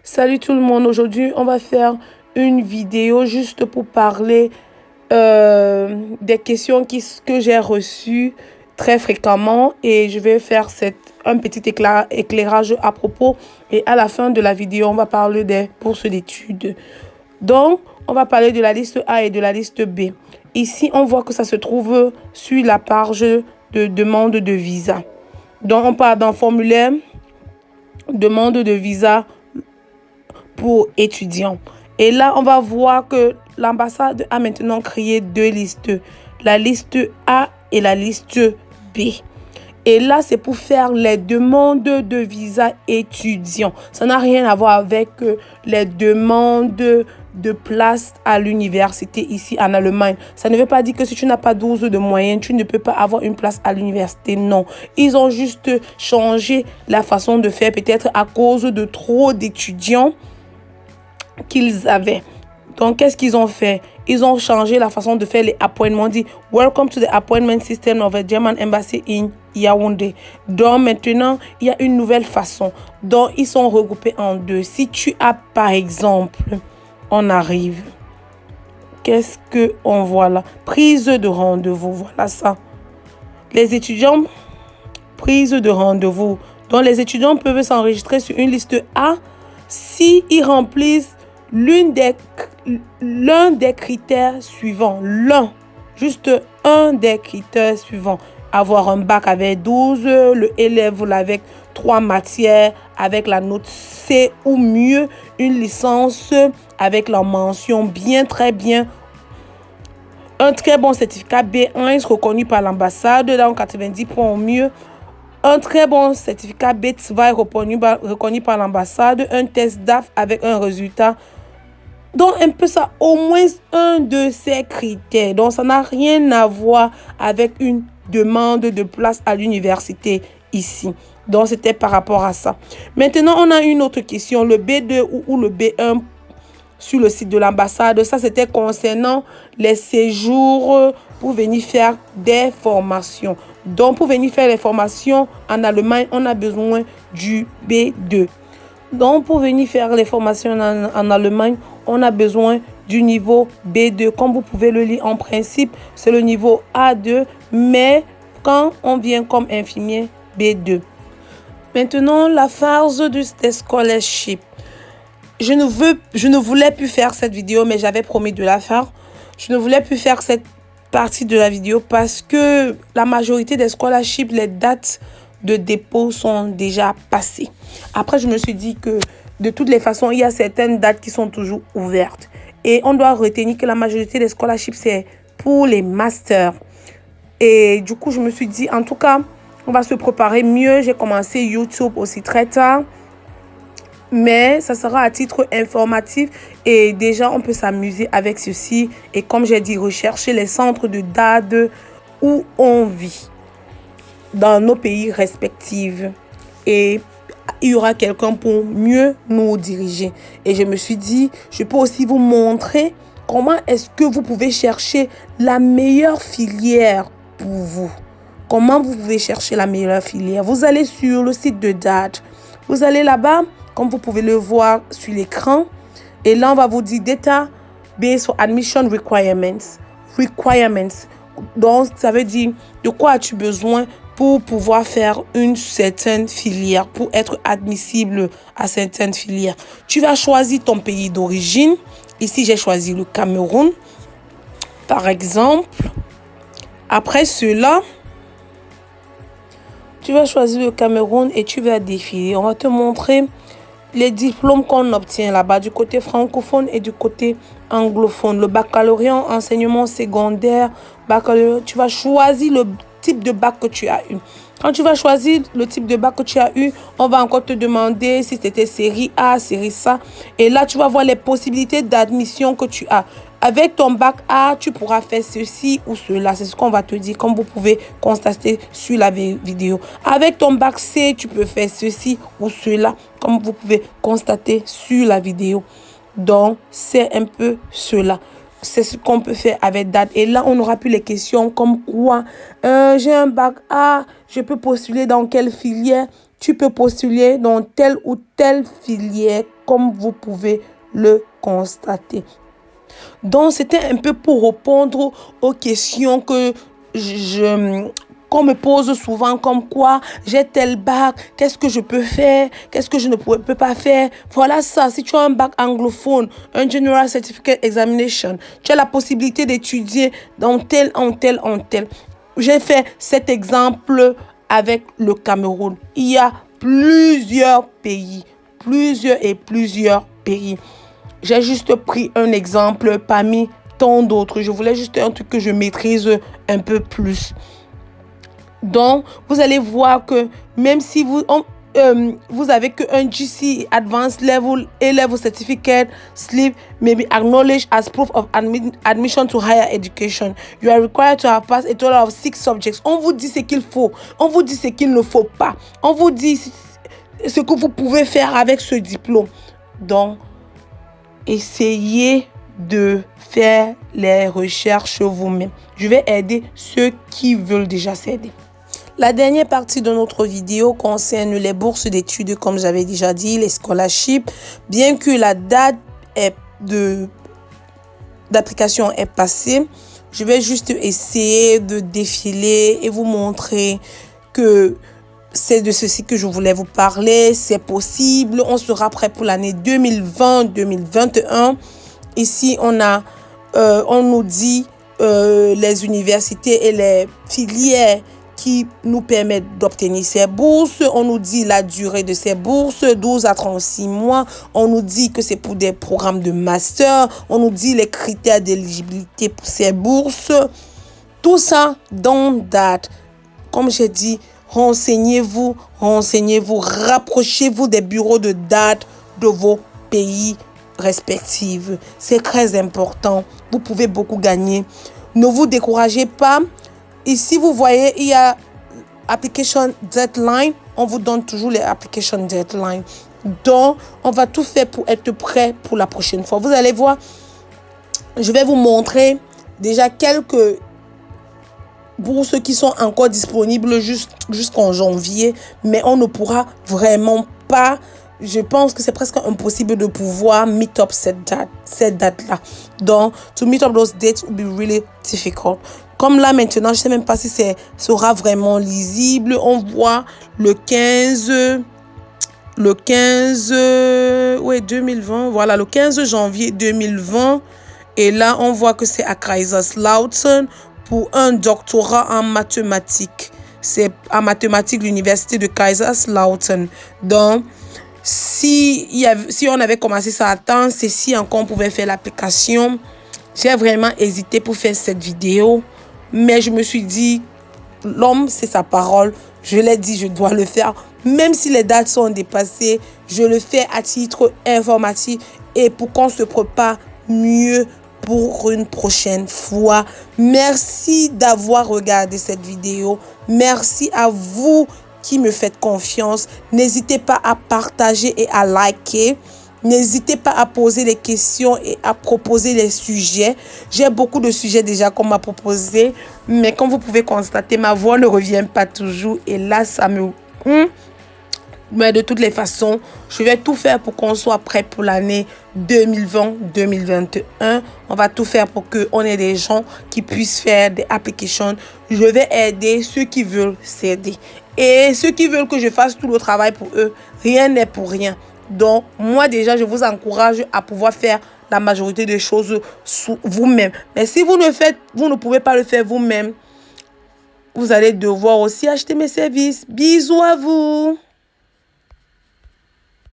Salut tout le monde, aujourd'hui on va faire une vidéo juste pour parler des questions que j'ai reçues très fréquemment et je vais faire un petit éclairage à propos et à la fin de la vidéo on va parler des bourses d'études. Donc on va parler de la liste A et de la liste B. Ici on voit que ça se trouve sur la page de demande de visa. Donc on part d'un formulaire demande de visa pour étudiants. Et là, on va voir que l'ambassade a maintenant créé deux listes, la liste A et la liste B. Et là, c'est pour faire les demandes de visa étudiants. Ça n'a rien à voir avec les demandes de place à l'université ici en Allemagne. Ça ne veut pas dire que si tu n'as pas 12 de moyenne, tu ne peux pas avoir une place à l'université. Non, ils ont juste changé la façon de faire, peut-être à cause de trop d'étudiants qu'ils avaient. Donc, qu'est-ce qu'ils ont fait? Ils ont changé la façon de faire les appointements. Dit Welcome to the appointment system of the German Embassy in Yaoundé. Donc, maintenant, il y a une nouvelle façon. Donc, ils sont regroupés en deux. Si tu as, par exemple, on arrive. Qu'est-ce qu'on voit là? Prise de rendez-vous. Voilà ça. Les étudiants, prise de rendez-vous. Donc, les étudiants peuvent s'enregistrer sur une liste A si ils remplissent l'un des critères suivants. Juste un des critères suivants. Avoir un bac avec 12, le élève avec 3 matières, avec la note C ou mieux, une licence avec la mention bien, très bien. Un très bon certificat B1 reconnu par l'ambassade dans 90 points au mieux. Un très bon certificat B2 reconnu par l'ambassade. Un test DAF avec un résultat. Donc, un peu ça, au moins un de ces critères. Donc, ça n'a rien à voir avec une demande de place à l'université ici. Donc, c'était par rapport à ça. Maintenant, on a une autre question. Le B2 ou le B1 sur le site de l'ambassade. Ça, c'était concernant les séjours pour venir faire des formations. Donc, pour venir faire les formations en Allemagne, on a besoin du B2. Donc, pour venir faire les formations en Allemagne, on a besoin du niveau B2. Comme vous pouvez le lire en principe, c'est le niveau A2. Mais quand on vient comme infirmier, B2. Maintenant, la phase des scholarships. Je ne voulais plus faire cette vidéo, mais j'avais promis de la faire. Je ne voulais plus faire cette partie de la vidéo parce que la majorité des scholarships, les dates de dépôt sont déjà passées. Après, je me suis dit que de toutes les façons, il y a certaines dates qui sont toujours ouvertes. Et on doit retenir que la majorité des scholarships, c'est pour les masters. Et du coup, je me suis dit, en tout cas, on va se préparer mieux. J'ai commencé YouTube aussi très tard. Mais ça sera à titre informatif et déjà on peut s'amuser avec ceci. Et comme j'ai dit, rechercher les centres de DAD où on vit dans nos pays respectifs. Et il y aura quelqu'un pour mieux nous diriger. Et je me suis dit, je peux aussi vous montrer comment est-ce que vous pouvez chercher la meilleure filière pour vous. Comment vous pouvez chercher la meilleure filière? Vous allez sur le site de DAD. Vous allez là-bas. Comme vous pouvez le voir sur l'écran. Et là, on va vous dire Data Based on Admission Requirements. Donc, ça veut dire de quoi as-tu besoin pour pouvoir faire une certaine filière, pour être admissible à certaines filières. Tu vas choisir ton pays d'origine. Ici, j'ai choisi le Cameroun, par exemple. Après cela, tu vas choisir le Cameroun et tu vas défiler. On va te montrer les diplômes qu'on obtient là-bas du côté francophone et du côté anglophone. Le baccalauréat en enseignement secondaire, baccalauréat, tu vas choisir le type de bac que tu as eu. Quand tu vas choisir le type de bac que tu as eu, on va encore te demander si c'était série A, série C. Et là, tu vas voir les possibilités d'admission que tu as. Avec ton bac A, tu pourras faire ceci ou cela. C'est ce qu'on va te dire, comme vous pouvez constater sur la vidéo. Avec ton bac C, tu peux faire ceci ou cela, comme vous pouvez constater sur la vidéo. Donc, c'est un peu cela. C'est ce qu'on peut faire avec DAD. Et là, on n'aura plus les questions comme quoi j'ai un bac A, je peux postuler dans quelle filière? Tu peux postuler dans telle ou telle filière comme vous pouvez le constater. Donc, c'était un peu pour répondre aux questions que qu'on me pose souvent, comme quoi j'ai tel bac, qu'est-ce que je peux faire, qu'est-ce que je ne peux pas faire. Voilà ça, si tu as un bac anglophone, un General Certificate Examination, tu as la possibilité d'étudier dans tel. J'ai fait cet exemple avec le Cameroun. Il y a plusieurs pays. J'ai juste pris un exemple parmi tant d'autres. Je voulais juste un truc que je maîtrise un peu plus. Donc, vous allez voir que même si vous avez qu'un GC Advanced Level A-Level Certificate slip may be acknowledged as proof of admission to higher education. You are required to have passed a total of 6 subjects. On vous dit ce qu'il faut. On vous dit ce qu'il ne faut pas. On vous dit ce que vous pouvez faire avec ce diplôme. Donc, essayez de faire les recherches vous-même. Je vais aider ceux qui veulent déjà s'aider. La dernière partie de notre vidéo concerne les bourses d'études, comme j'avais déjà dit, les scholarships. Bien que la date d'application est passée, je vais juste essayer de défiler et vous montrer que c'est de ceci que je voulais vous parler. C'est possible. On sera prêt pour l'année 2020-2021. Ici, on nous dit les universités et les filières qui nous permettent d'obtenir ces bourses. On nous dit la durée de ces bourses, 12 à 36 mois. On nous dit que c'est pour des programmes de master. On nous dit les critères d'éligibilité pour ces bourses. Tout ça dans date. Comme j'ai dit, renseignez-vous, rapprochez-vous des bureaux de date de vos pays respectifs. C'est très important. Vous pouvez beaucoup gagner. Ne vous découragez pas. Ici, vous voyez, il y a application deadline. On vous donne toujours les application deadline. Donc, on va tout faire pour être prêt pour la prochaine fois. Vous allez voir, je vais vous montrer déjà quelques bourses qui sont encore disponibles jusqu'en janvier. Mais on ne pourra vraiment pas. Je pense que c'est presque impossible de pouvoir meet up cette date-là. Donc, to meet up those dates will be really difficult. Comme là, maintenant, je ne sais même pas si sera vraiment lisible. On voit le 15 2020. Voilà, le 15 janvier 2020. Et là, on voit que c'est à Kaiserslautern pour un doctorat en mathématiques. C'est en mathématiques l'université de Kaiserslautern. Donc, si on avait commencé ça à temps, c'est si encore on pouvait faire l'application. J'ai vraiment hésité pour faire cette vidéo. Mais je me suis dit, l'homme, c'est sa parole. Je l'ai dit, je dois le faire. Même si les dates sont dépassées, je le fais à titre informatif et pour qu'on se prépare mieux pour une prochaine fois. Merci d'avoir regardé cette vidéo. Merci à vous qui me faites confiance. N'hésitez pas à partager et à liker. N'hésitez pas à poser des questions et à proposer des sujets. J'ai beaucoup de sujets déjà qu'on m'a proposé. Mais comme vous pouvez constater, ma voix ne revient pas toujours. Et là, ça me... Mais de toutes les façons, je vais tout faire pour qu'on soit prêt pour l'année 2020-2021. On va tout faire pour qu'on ait des gens qui puissent faire des applications. Je vais aider ceux qui veulent s'aider. Et ceux qui veulent que je fasse tout le travail pour eux, rien n'est pour rien. Donc, moi déjà, je vous encourage à pouvoir faire la majorité des choses vous-même. Mais si vous ne pouvez pas le faire vous-même, vous allez devoir aussi acheter mes services. Bisous à vous!